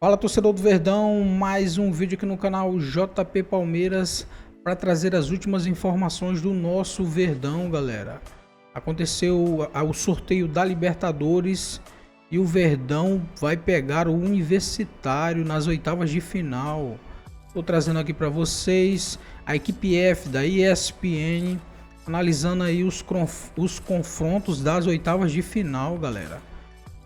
Fala, torcedor do Verdão, mais um vídeo aqui no canal JP Palmeiras para trazer as últimas informações do nosso Verdão, galera. Aconteceu o sorteio da Libertadores e o Verdão vai pegar o Universitário nas oitavas de final. Estou trazendo aqui para vocês a equipe F da ESPN analisando aí os confrontos das oitavas de final, galera.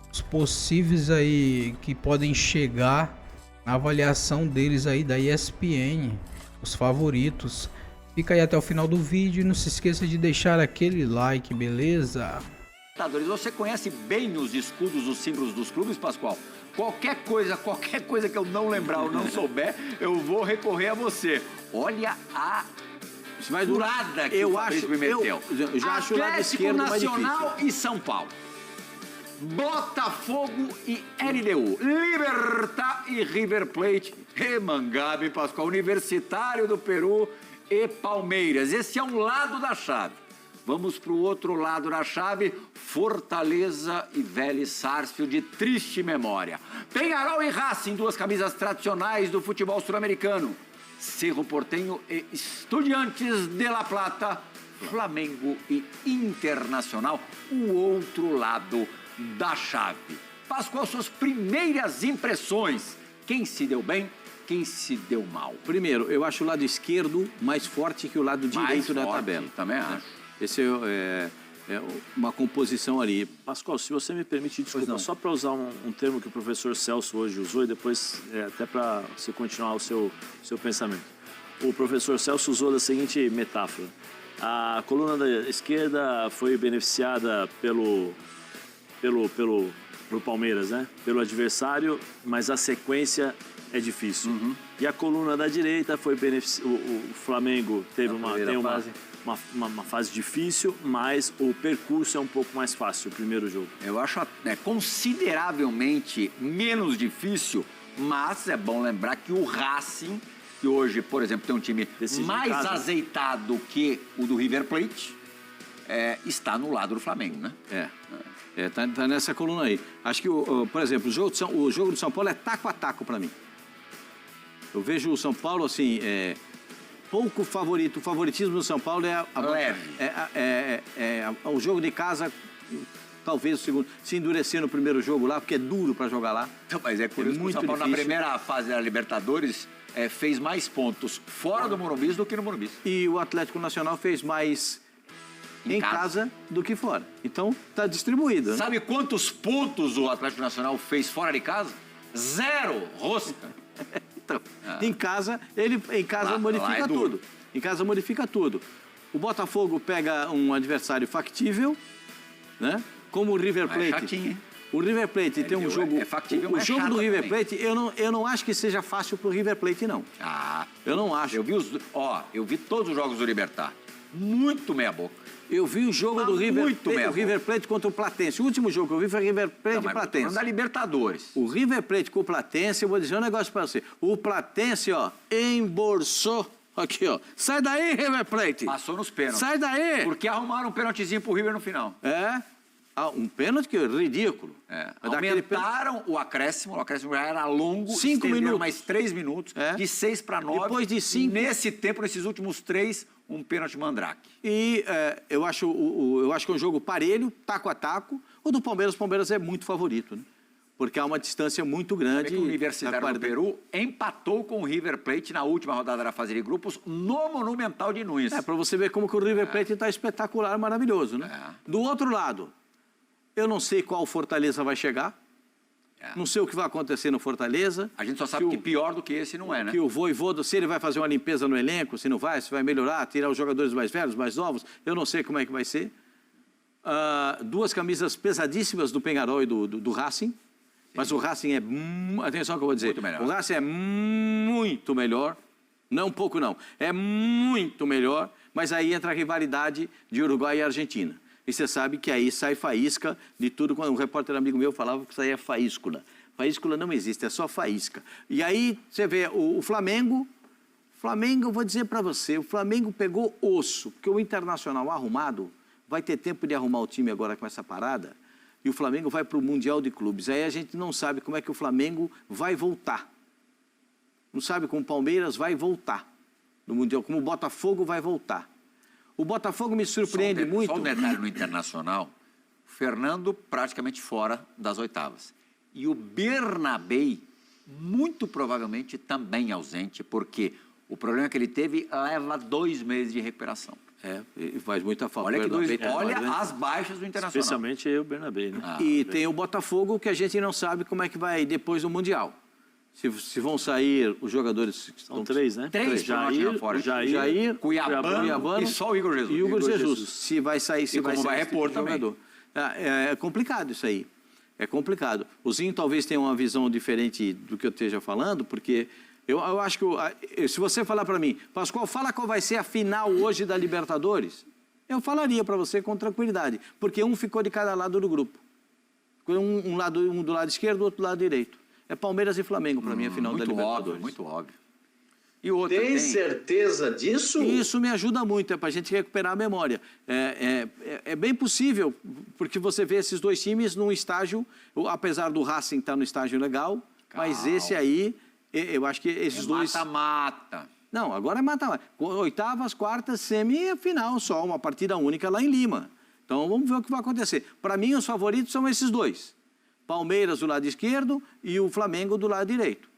Os possíveis aí que podem chegar na avaliação deles aí da ESPN, os favoritos. Fica aí até o final do vídeo e não se esqueça de deixar aquele like, beleza? Você conhece bem os escudos, os símbolos dos clubes, Pascoal? Qualquer coisa que eu não lembrar ou não souber, eu vou recorrer a você. Olha a furada que o Fabrício me meteu. Eu já acho o lado esquerdo mais difícil. Nacional e São Paulo. Botafogo e LDU, Libertad e River Plate, Remangabe, Pascoal, Universitário do Peru e Palmeiras. Esse é um lado da chave. Vamos para o outro lado da chave, Fortaleza e Vélez Sarsfield, de triste memória. Peñarol e Racing, duas camisas tradicionais do futebol sul-americano. Cerro Porteño e Estudiantes de La Plata, Flamengo e Internacional, o outro lado da chave. Pascoal, suas primeiras impressões. Quem se deu bem, quem se deu mal? Primeiro, eu acho o lado esquerdo mais forte que o lado direito da tabela. Também acho. Esse é uma composição ali. Pascoal, se você me permite, desculpa, só para usar um termo que o professor Celso hoje usou e depois até para você continuar o seu pensamento. O professor Celso usou da seguinte metáfora. A coluna da esquerda foi beneficiada pelo Palmeiras, né? Pelo adversário, mas a sequência é difícil. E a coluna da direita foi beneficiada. O Flamengo teve uma fase difícil, mas o percurso é um pouco mais fácil, o primeiro jogo. Eu acho consideravelmente menos difícil, mas é bom lembrar que o Racing, que hoje, por exemplo, tem um time mais azeitado que o do River Plate, está no lado do Flamengo, né? Tá nessa coluna aí. Acho que, por exemplo, o jogo do São Paulo é taco a taco para mim. Eu vejo o São Paulo, assim, pouco favorito. O favoritismo do São Paulo leve. O jogo de casa, talvez o segundo, se endurecer no primeiro jogo lá, porque é duro para jogar lá. Não, mas é curioso que o São Paulo, na primeira fase da Libertadores, fez mais pontos fora do Morumbi do que no Morumbi. E o Atlético Nacional fez mais em casa do que fora. Então, tá distribuído. Né? Sabe quantos pontos o Atlético Nacional fez fora de casa? 0, rosca. Então, em casa modifica tudo. Em casa modifica tudo. O Botafogo pega um adversário factível, né? Como o River Plate. Chatinho, hein? O River Plate tem um jogo. Factível, o jogo do River também. Plate, eu não acho que seja fácil pro River Plate, não. Eu não acho. Eu vi todos os jogos do Libertad. Muito meia boca. Eu vi o jogo do River Plate contra o Platense. O último jogo que eu vi foi River Plate e Platense. Da Libertadores. O River Plate com o Platense, eu vou dizer um negócio pra você. O Platense, embolsou. Aqui, Sai daí, River Plate. Passou nos pênaltis. Sai daí. Porque arrumaram um pênaltizinho pro River no final. Um pênalti que é ridículo. Aumentaram o acréscimo já era longo. 5 minutos. Mais 3 minutos, de 6 para 9. Depois de 5. Nesse tempo, nesses últimos 3, um pênalti mandrake. E eu acho que é um jogo parelho, taco a taco. O do Palmeiras, o Palmeiras é muito favorito, né? Porque há uma distância muito grande. O Universitário do Peru empatou com o River Plate na última rodada da fase de grupos no Monumental de Nunes. Para você ver como que o River Plate está espetacular, maravilhoso, né? Do outro lado, eu não sei qual Fortaleza vai chegar. Não sei o que vai acontecer no Fortaleza. A gente só sabe que pior do que esse não é, né? Que o Vojvoda, se ele vai fazer uma limpeza no elenco, se não vai, se vai melhorar, tirar os jogadores mais velhos, mais novos, eu não sei como é que vai ser. Duas camisas pesadíssimas do Peñarol e do Racing. Mas o Racing atenção que eu vou dizer. O Racing é muito melhor. Não pouco não. É muito melhor. Mas aí entra a rivalidade de Uruguai e Argentina. E você sabe que aí sai faísca de tudo. Quando um repórter amigo meu falava que isso aí é faíscula. Faíscula não existe, é só faísca. E aí você vê o Flamengo. Eu vou dizer para você, o Flamengo pegou osso. Porque o Internacional arrumado vai ter tempo de arrumar o time agora com essa parada. e o Flamengo vai para o Mundial de Clubes. Aí a gente não sabe como é que o Flamengo vai voltar. Não sabe como o Palmeiras vai voltar no Mundial, como o Botafogo vai voltar. O Botafogo me surpreende muito. Só um detalhe no Internacional, Fernando praticamente fora das oitavas. E o Bernabéi, muito provavelmente também ausente, porque o problema que ele teve leva 2 meses de recuperação. E faz muita falta. Olha as baixas do Internacional. Especialmente o Bernabéi, né? E tem o Botafogo, que a gente não sabe como é que vai depois do Mundial. Se vão sair os jogadores... São 3, né? 3 Jair, Cuiabano e só o Igor Jesus. E o Igor Jesus. Se vai sair, se e vai como sair vai repor também. Jogador. É complicado isso aí. É complicado. O Zinho talvez tenha uma visão diferente do que eu esteja falando, porque eu acho que... Se você falar para mim, Pascoal, fala qual vai ser a final hoje da Libertadores, eu falaria para você com tranquilidade, porque um ficou de cada lado do grupo. Um do lado esquerdo, outro do lado direito. É Palmeiras e Flamengo para mim a final da Libertadores. Muito óbvio. E outra, tem certeza disso? Isso me ajuda muito, é para a gente recuperar a memória. É bem possível, porque você vê esses 2 times num estágio, apesar do Racing estar no estágio legal, mas esse aí, eu acho que esses dois... Mata-mata. Não, agora é mata-mata. Oitavas, quartas, semi e final só, uma partida única lá em Lima. Então vamos ver o que vai acontecer. Para mim, os favoritos são esses 2. Palmeiras do lado esquerdo e o Flamengo do lado direito.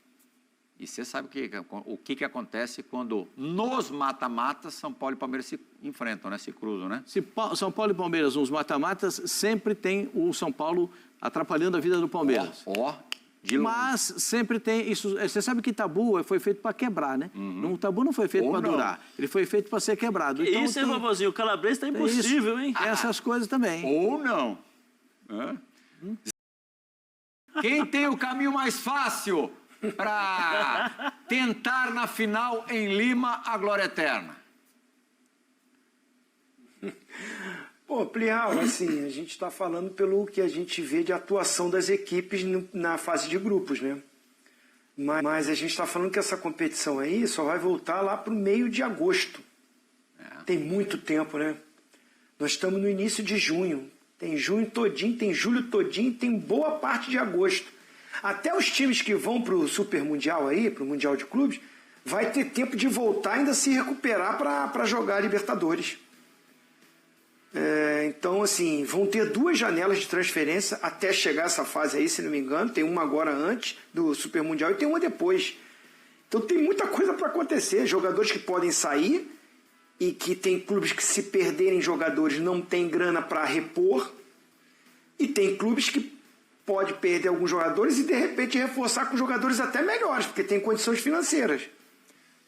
E você sabe o que acontece quando nos mata-matas São Paulo e Palmeiras se enfrentam, né? Se cruzam, né? Se São Paulo e Palmeiras nos mata-matas, sempre tem o São Paulo atrapalhando a vida do Palmeiras. Mas sempre tem isso. Você sabe que tabu foi feito para quebrar, né? O tabu não foi feito para durar. Ele foi feito para ser quebrado. Então, isso, hein, Babozinho? O Calabres está impossível, hein? Essas coisas também. Ou não. Quem tem o caminho mais fácil para tentar na final em Lima a glória eterna? Pô, Plihal, assim, a gente está falando pelo que a gente vê de atuação das equipes na fase de grupos, né? Mas a gente está falando que essa competição aí só vai voltar lá para o meio de agosto. Tem muito tempo, né? Nós estamos no início de junho. Tem junho todinho, tem julho todinho, tem boa parte de agosto. Até os times que vão para o Super Mundial aí, para o Mundial de Clubes, vai ter tempo de voltar e ainda se recuperar para jogar a Libertadores. Então, assim, vão ter 2 janelas de transferência até chegar essa fase aí, se não me engano. Tem uma agora antes do Super Mundial e tem uma depois. Então tem muita coisa para acontecer. Jogadores que podem sair e que tem clubes que, se perderem jogadores, não tem grana para repor. E tem clubes que pode perder alguns jogadores e de repente reforçar com jogadores até melhores, porque tem condições financeiras.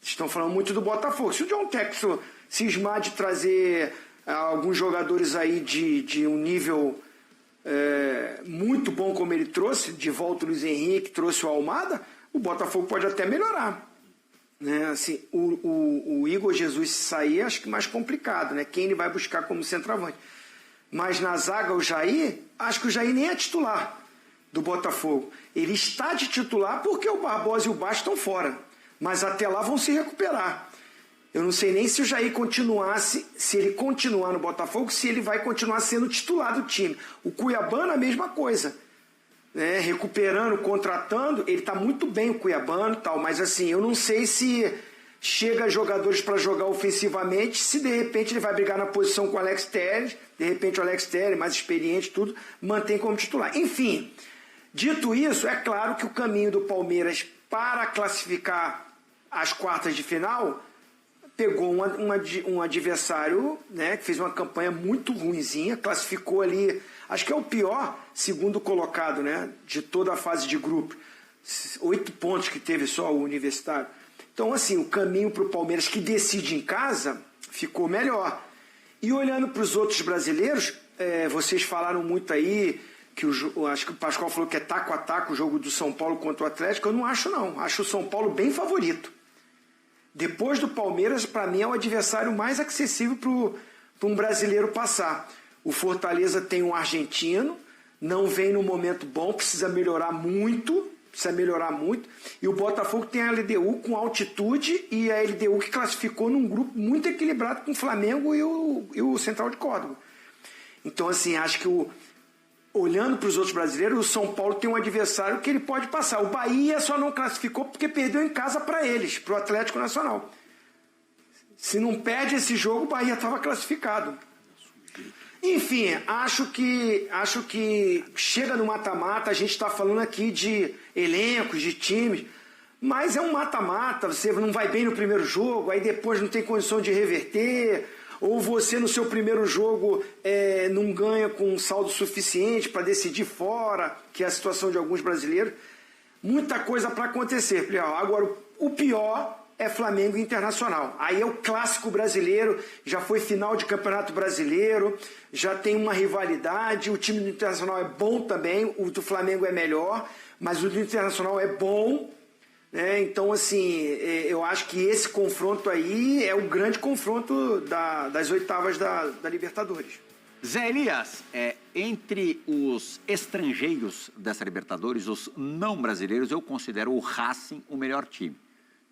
Estão falando muito do Botafogo. Se o John Textor cismar de trazer alguns jogadores aí de um nível muito bom como ele trouxe, de volta o Luiz Henrique, trouxe o Almada, o Botafogo pode até melhorar. Né? Assim, o Igor Jesus, se sair, acho que mais complicado, né? Quem ele vai buscar como centroavante. Mas na zaga, o Jair, acho que o Jair nem é titular do Botafogo. Ele está de titular porque o Barbosa e o Bastos estão fora. Mas até lá vão se recuperar. Eu não sei nem se o Jair continuasse, se ele continuar no Botafogo, se ele vai continuar sendo titular do time. O Cuiabano, a mesma coisa. Né? Recuperando, contratando, ele está muito bem, o Cuiabano e tal, mas assim, eu não sei se chega jogadores para jogar ofensivamente, se de repente ele vai brigar na posição com o Alex Telles, de repente o Alex Telles, mais experiente, tudo, mantém como titular. Enfim, dito isso, é claro que o caminho do Palmeiras para classificar as quartas de final pegou um adversário, né, que fez uma campanha muito ruinzinha, classificou ali, acho que é o pior segundo colocado, né, de toda a fase de grupo. 8 pontos que teve só o Universitário. Então, assim, o caminho para o Palmeiras, que decide em casa, ficou melhor. E olhando para os outros brasileiros, vocês falaram muito aí, que acho que o Pascoal falou que é taco a taco o jogo do São Paulo contra o Atlético. Eu não acho, não. Acho o São Paulo bem favorito. Depois do Palmeiras, para mim, é o adversário mais acessível para um brasileiro passar. O Fortaleza tem um argentino, não vem no momento bom, precisa melhorar muito. E o Botafogo tem a LDU com altitude e a LDU que classificou num grupo muito equilibrado com o Flamengo e o Central de Córdoba. Então, assim, acho que olhando para os outros brasileiros, o São Paulo tem um adversário que ele pode passar. O Bahia só não classificou porque perdeu em casa para eles, para o Atlético Nacional. Se não perde esse jogo, o Bahia estava classificado. Enfim, acho que chega no mata-mata, a gente está falando aqui de elencos, de times, mas é um mata-mata, você não vai bem no primeiro jogo, aí depois não tem condição de reverter, ou você no seu primeiro jogo não ganha com um saldo suficiente para decidir fora, que é a situação de alguns brasileiros. Muita coisa para acontecer, Plial. Agora, o pior é Flamengo e Internacional. Aí é o clássico brasileiro, já foi final de Campeonato Brasileiro, já tem uma rivalidade, o time do Internacional é bom também, o do Flamengo é melhor, mas o do Internacional é bom, né? Então, assim, eu acho que esse confronto aí é o grande confronto das oitavas da Libertadores. Zé Elias, entre os estrangeiros dessa Libertadores, os não brasileiros, eu considero o Racing o melhor time.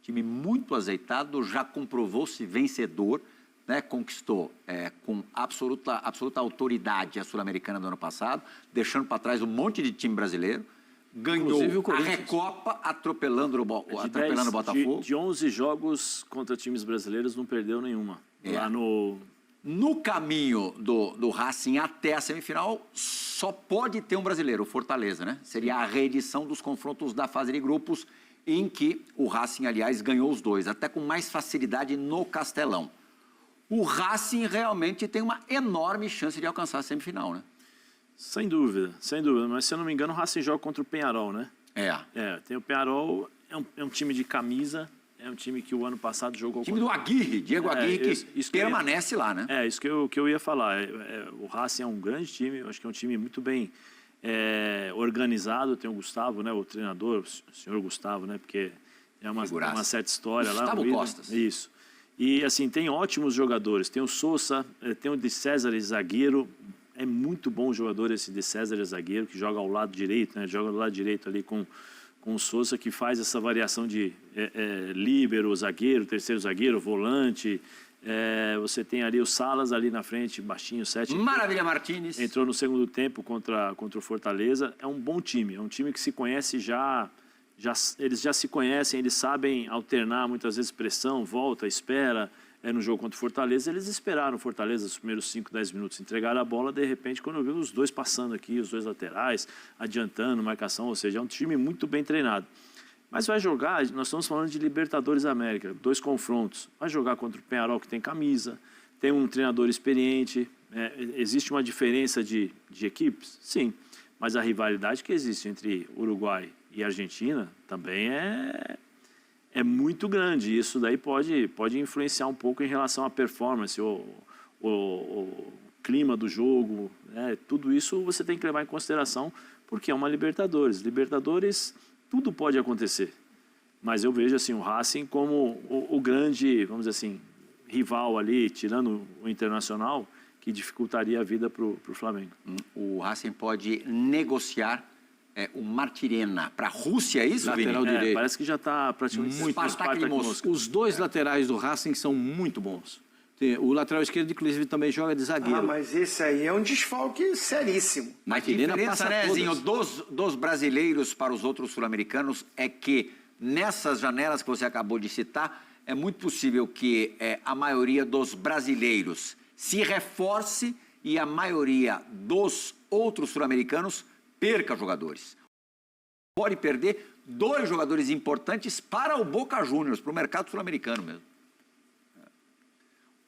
Time muito azeitado, já comprovou-se vencedor, né? Conquistou com absoluta autoridade a Sul-Americana do ano passado, deixando para trás um monte de time brasileiro, ganhou a Recopa atropelando o Botafogo. De 11 jogos contra times brasileiros, não perdeu nenhuma. Lá No caminho do Racing até a semifinal, só pode ter um brasileiro, o Fortaleza, né? Seria a reedição dos confrontos da fase de grupos, em que o Racing, aliás, ganhou os dois, até com mais facilidade no Castelão. O Racing realmente tem uma enorme chance de alcançar a semifinal, né? Sem dúvida, sem dúvida. Mas, se eu não me engano, o Racing joga contra o Penharol, né? Tem o Penharol, é um time de camisa, é um time que o ano passado jogou... Time do Aguirre, Diego Aguirre, que permanece lá, né? Isso que eu ia falar. O Racing é um grande time, eu acho que é um time muito bem... organizado. Tem o Gustavo, né, o treinador, o senhor Gustavo, né, porque é uma certa história lá. Gustavo Costas. Isso. E, assim, tem ótimos jogadores. Tem o Sousa, tem o de César, zagueiro. É muito bom o jogador esse de César, zagueiro, que joga ao lado direito, né, joga do lado direito ali com o Sousa, que faz essa variação de líbero, zagueiro, terceiro zagueiro, volante. Você tem ali o Salas ali na frente, baixinho, 7. Maravilha Martínez. Entrou no segundo tempo contra o Fortaleza. É um bom time, é um time que se conhece eles já se conhecem, eles sabem alternar muitas vezes pressão, volta, espera. No jogo contra o Fortaleza, eles esperaram o Fortaleza os primeiros 5, 10 minutos, entregaram a bola, de repente, quando eu vi os dois passando aqui, os dois laterais, adiantando, marcação, ou seja, é um time muito bem treinado. Mas vai jogar, nós estamos falando de Libertadores América, 2 confrontos. Vai jogar contra o Penharol, que tem camisa, tem um treinador experiente. Existe uma diferença de equipes? Sim. Mas a rivalidade que existe entre Uruguai e Argentina também é muito grande. Isso daí pode influenciar um pouco em relação à performance, o clima do jogo. Tudo isso você tem que levar em consideração, porque é uma Libertadores. Libertadores... Tudo pode acontecer, mas eu vejo assim, o Racing como o grande, vamos dizer assim, rival ali, tirando o Internacional, que dificultaria a vida para o Flamengo. O Racing pode negociar o Martirena para a Rússia, é isso, lateral direito? Parece que já está praticamente muito Spartak de Moscou. Os dois laterais do Racing são muito bons. O lateral esquerdo, inclusive, também joga de zagueiro. Mas esse aí é um desfalque seríssimo. A diferença, né, Zinho, dos brasileiros para os outros sul-americanos é que nessas janelas que você acabou de citar, é muito possível que a maioria dos brasileiros se reforce e a maioria dos outros sul-americanos perca jogadores. Pode perder 2 jogadores importantes para o Boca Juniors, para o mercado sul-americano mesmo.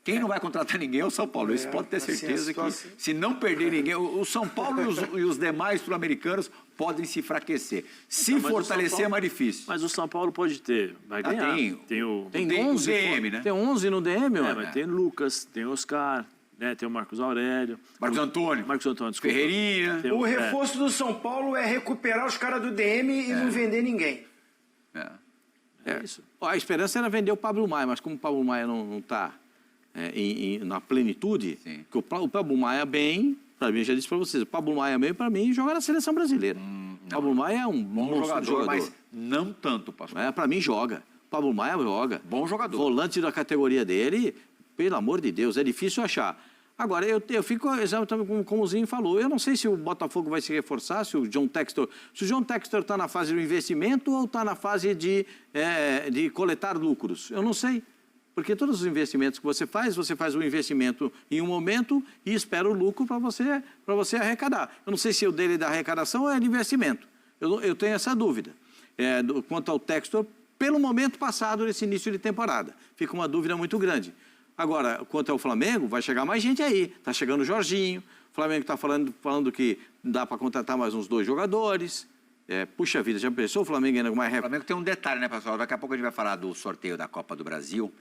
Quem não vai contratar ninguém é o São Paulo. Isso pode ter certeza que, se não perder ninguém, o São Paulo e os demais sul-americanos podem se enfraquecer. Se fortalecer é mais difícil. Mas o São Paulo pode ter, vai ganhar. Tem 11 DM, né? Tem 11 no DM, mas tem Lucas, tem Oscar, né? Tem o Marcos Aurélio. Marcos Antônio, desculpa. Ferreirinha. O reforço do São Paulo é recuperar os caras do DM e não vender ninguém. É isso. A esperança era vender o Pablo Maia, mas como o Pablo Maia não está... na plenitude, que o Pablo Maia bem, para mim, já disse para vocês, o Pablo Maia bem, para mim, joga na seleção brasileira. O Pablo Maia é um bom jogador, mas não tanto, pastor. Para mim, joga. O Pablo Maia joga. Bom jogador. Volante da categoria dele, pelo amor de Deus, é difícil achar. Agora, eu fico exatamente como o Zinho falou. Eu não sei se o Botafogo vai se reforçar, se o John Textor está na fase do investimento ou está na fase de coletar lucros. Eu não sei. Porque todos os investimentos que você faz um investimento em um momento e espera o lucro para você arrecadar. Eu não sei se o dele é da arrecadação ou é de investimento. Eu tenho essa dúvida. Quanto ao Textor, pelo momento passado, nesse início de temporada. Fica uma dúvida muito grande. Agora, quanto ao Flamengo, vai chegar mais gente aí. Está chegando o Jorginho, o Flamengo está falando que dá para contratar mais uns 2 jogadores. Puxa vida, já pensou o Flamengo ainda com mais... O Flamengo tem um detalhe, né, pessoal? Daqui a pouco a gente vai falar do sorteio da Copa do Brasil.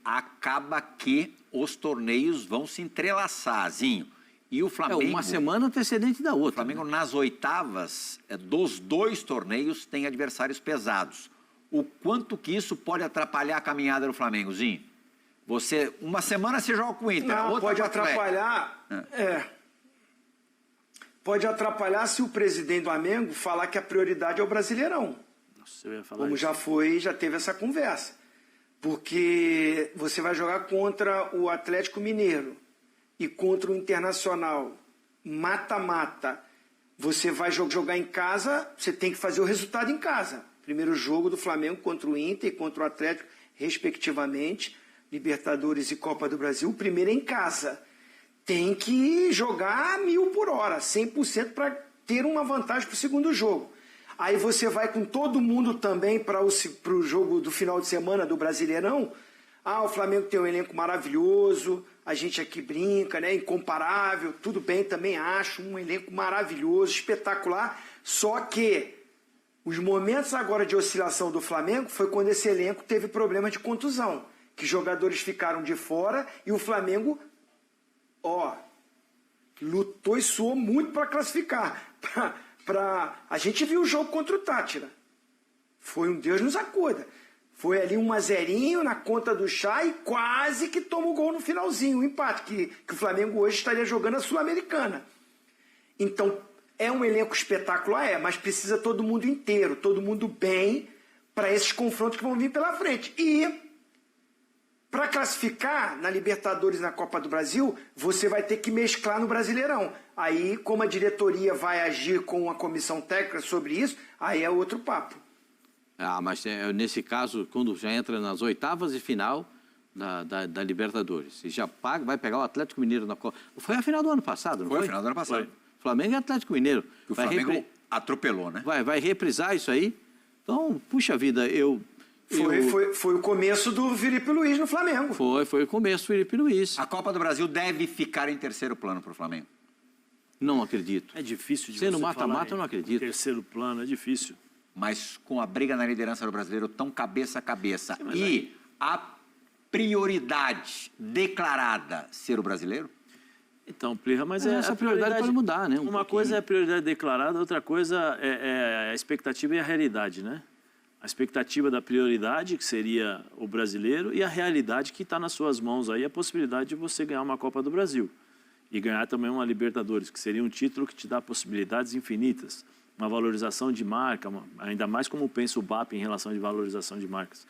Acaba que os torneios vão se entrelaçar, Zinho. E o Flamengo... uma semana antecedente da outra. O Flamengo, nas oitavas dos 2 torneios, tem adversários pesados. O quanto que isso pode atrapalhar a caminhada do Flamengo, Zinho? Uma semana você joga com o Inter, não, outra pode atrapalhar. Pode atrapalhar se o presidente do Flamengo falar que a prioridade é o Brasileirão. Nossa, eu ia falar como isso. já teve essa conversa. Porque você vai jogar contra o Atlético Mineiro e contra o Internacional, mata-mata. Você vai jogar em casa, você tem que fazer o resultado em casa. Primeiro jogo do Flamengo contra o Inter e contra o Atlético, respectivamente. Libertadores e Copa do Brasil, o primeiro é em casa. Tem que jogar 1000 por hora, 100% para ter uma vantagem para o segundo jogo. Aí você vai com todo mundo também para o jogo do final de semana do Brasileirão. O Flamengo tem um elenco maravilhoso, a gente aqui brinca, né? Incomparável, tudo bem, também acho um elenco maravilhoso, espetacular. Só que os momentos agora de oscilação do Flamengo foi quando esse elenco teve problema de contusão. Que jogadores ficaram de fora e o Flamengo, lutou e suou muito para classificar. A gente viu o jogo contra o Tátira. Foi um Deus nos acuda. Foi ali 1-0 na conta do Chá e quase que toma o gol no finalzinho, um empate, que o Flamengo hoje estaria jogando a Sul-Americana. Então, é um elenco espetacular, mas precisa todo mundo inteiro, todo mundo bem para esses confrontos que vão vir pela frente. E para classificar na Libertadores e na Copa do Brasil, você vai ter que mesclar no Brasileirão. Aí, como a diretoria vai agir com a comissão técnica sobre isso, aí é outro papo. Mas nesse caso, quando já entra nas oitavas de final da Libertadores, e já vai pegar o Atlético Mineiro na Copa. Foi a final do ano passado, não foi? Foi a final do ano passado. Flamengo e Atlético Mineiro. O Flamengo atropelou, né? Vai reprisar isso aí. Então, puxa vida, Foi o começo do Felipe Luiz no Flamengo. Foi o começo do Felipe Luiz. A Copa do Brasil deve ficar em terceiro plano para o Flamengo. Não acredito. É difícil de Sendo você mata-mata, falar eu não acredito. Terceiro plano, é difícil. Mas com a briga na liderança do Brasileiro tão cabeça a cabeça a prioridade declarada ser o brasileiro? Então, Plirra, mas essa prioridade pode mudar, né? Uma coisa é a prioridade declarada, outra coisa é a expectativa e a realidade, né? A expectativa da prioridade, que seria o brasileiro, e a realidade que está nas suas mãos aí, a possibilidade de você ganhar uma Copa do Brasil. E ganhar também uma Libertadores, que seria um título que te dá possibilidades infinitas. Uma valorização de marca, ainda mais como pensa o BAP em relação de valorização de marcas.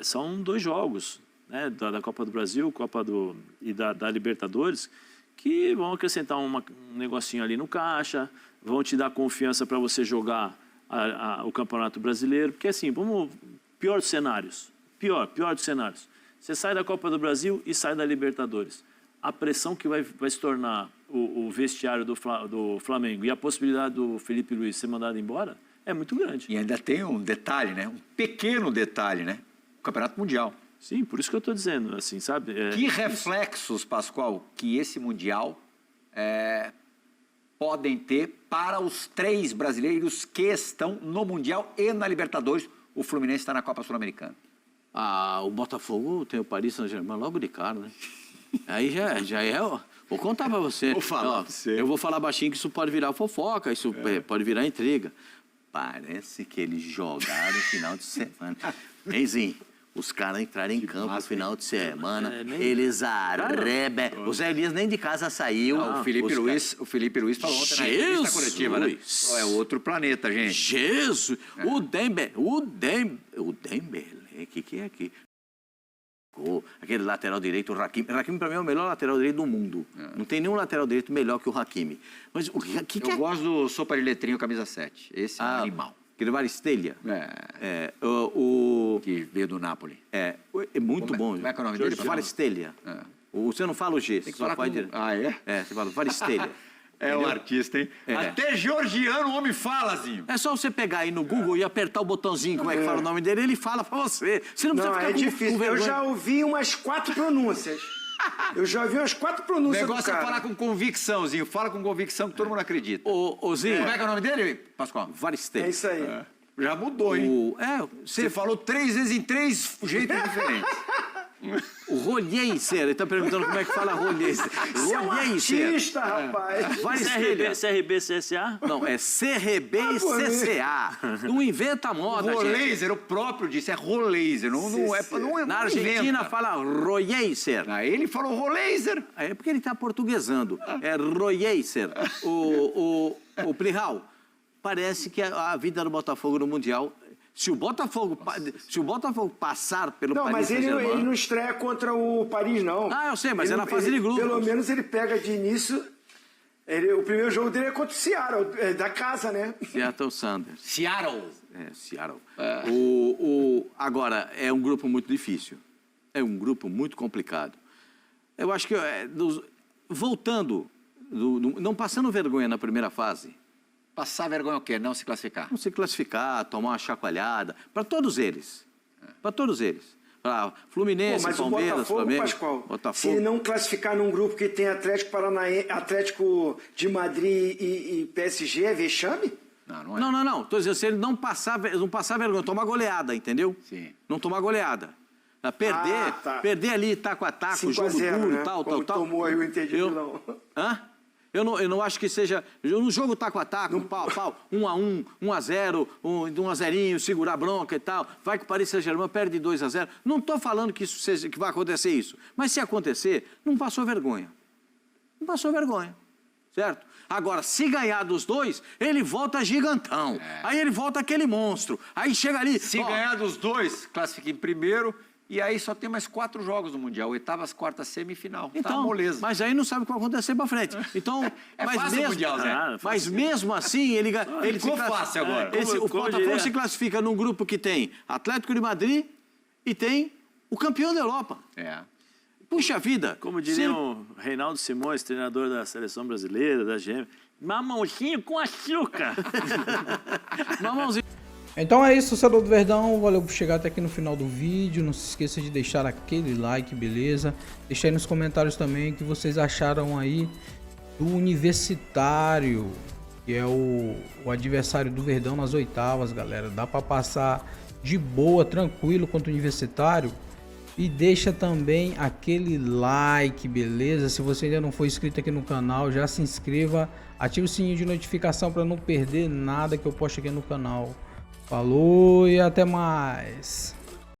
São 2 jogos, né, da Copa do Brasil e da Libertadores, que vão acrescentar um negocinho ali no caixa, vão te dar confiança para você jogar o Campeonato Brasileiro. Porque assim, pior dos cenários. Pior dos cenários. Você sai da Copa do Brasil e sai da Libertadores. A pressão que vai se tornar o vestiário do Flamengo e a possibilidade do Felipe Luiz ser mandado embora é muito grande. E ainda tem um detalhe, né? Um pequeno detalhe, né? O Campeonato Mundial. Sim, por isso que eu estou dizendo, assim, sabe? Que reflexos, Pascoal, que esse Mundial podem ter para os 3 brasileiros que estão no Mundial e na Libertadores? O Fluminense está na Copa Sul-Americana. O Botafogo tem o Paris Saint-Germain logo de cara, né? Aí já é... Vou contar pra você. Vou falar pra você. Eu vou falar baixinho que isso pode virar fofoca, isso pode virar intriga. Parece que eles jogaram no final de semana. Eizinho, os caras entraram em campo no final de semana, eles arrebem. O Zé Elias nem de casa saiu. O Felipe Luiz falou ontem na entrevista coletiva, né? É outro planeta, gente. Jesus! O Dembélé, o que é aqui? marcou. Aquele lateral direito, o Hakimi. O Hakimi, para mim, é o melhor lateral direito do mundo. Não tem nenhum lateral direito melhor que o Hakimi. Mas o que Eu gosto do sopa de letrinho, camisa 7. Esse é um animal. Aquele Varistelha. Que veio do Napoli. É muito bom. Como é que é o nome dele? Varistelha. Você não fala o G, você só pode... Ah, é? Você fala Varistelha. É um artista, hein? Até georgiano o homem fala, Zinho. É só você pegar aí no Google e apertar o botãozinho, como é que fala o nome dele, ele fala pra você. Você não precisa ficar difícil. com vergonha. Eu já ouvi umas 4 pronúncias. Eu já ouvi umas 4 O pronúncias do negócio é cara. falar com convicção, Zinho. Fala com convicção que todo mundo acredita. Ô, Zinho. Como é que é o nome dele, Pascoal? Varistelha. É isso aí. Já mudou, hein? Você falou 3 vezes em 3 jeitos diferentes. O Rolheiser, ele tá perguntando como é que fala Rolheiser. Você é um artista, rapaz. Varistelha. CRB, CSA? Não, é CRB e CCA. Não inventa moda, gente. Roleiser, o próprio disse, é Roleiser. Não é Na Argentina fala Rolheiser. Aí ele falou Roleiser. É porque ele tá portuguesando. É Rolheiser. O Plihal, parece que a vida do Botafogo no Mundial... Se o Botafogo passar pelo Paris Mas ele Saint-Germain... não estreia contra o Paris, não. Eu sei, mas é na fase de grupos. Pelo menos ele pega de início... o primeiro jogo dele é contra o Seattle, da casa, né? Seattle Sanders. Seattle. Seattle. Agora, é um grupo muito difícil. É um grupo muito complicado. Eu acho que, voltando, não passando vergonha na primeira fase... Passar vergonha o quê? Não se classificar. Não se classificar, tomar uma chacoalhada. Para todos eles. Para todos eles. Para Fluminense, mas Palmeiras, o Botafogo, Flamengo. Pascoal, Botafogo. se ele não classificar num grupo que tem Atlético de Madrid e PSG, é vexame? Não é. Não. Estou dizendo, se ele não passar vergonha, tomar goleada, entendeu? Sim. Não tomar goleada. Perder ali, taco a taco, jogo 5-0, duro, né? tal. Tomou aí o entendido, não. Eu não acho que seja... No jogo taco a taco, pau, 1-1, 1-0, 1-0, segurar a bronca e tal. Vai que o Paris Saint-Germain perde 2-0. Não estou falando que que vai acontecer isso. Mas se acontecer, não passou vergonha. Não passou vergonha. Certo? Agora, se ganhar dos dois, ele volta gigantão. Aí ele volta aquele monstro. Aí chega ali... Se ganhar dos dois, classifica em primeiro... E aí só tem mais 4 jogos no Mundial. Oitavas, quartas, semifinal. Então, moleza. Mas aí não sabe o que vai acontecer pra frente. Então, fácil o Mundial, Zé. Mas mesmo assim, ele ficou fácil agora. O Botafogo se classifica num grupo que tem Atlético de Madrid e tem o campeão da Europa. Puxa vida. Como diria o Reinaldo Simões, treinador da Seleção Brasileira, da GM, mamãozinho com açúcar. Mamãozinho. Então é isso, torcedor do Verdão, valeu por chegar até aqui no final do vídeo, não se esqueça de deixar aquele like, beleza? Deixa aí nos comentários também o que vocês acharam aí do Universitário, que é o adversário do Verdão nas oitavas, galera. Dá pra passar de boa, tranquilo contra o Universitário. E deixa também aquele like, beleza? Se você ainda não for inscrito aqui no canal, já se inscreva, ative o sininho de notificação para não perder nada que eu posto aqui no canal. Falou e até mais.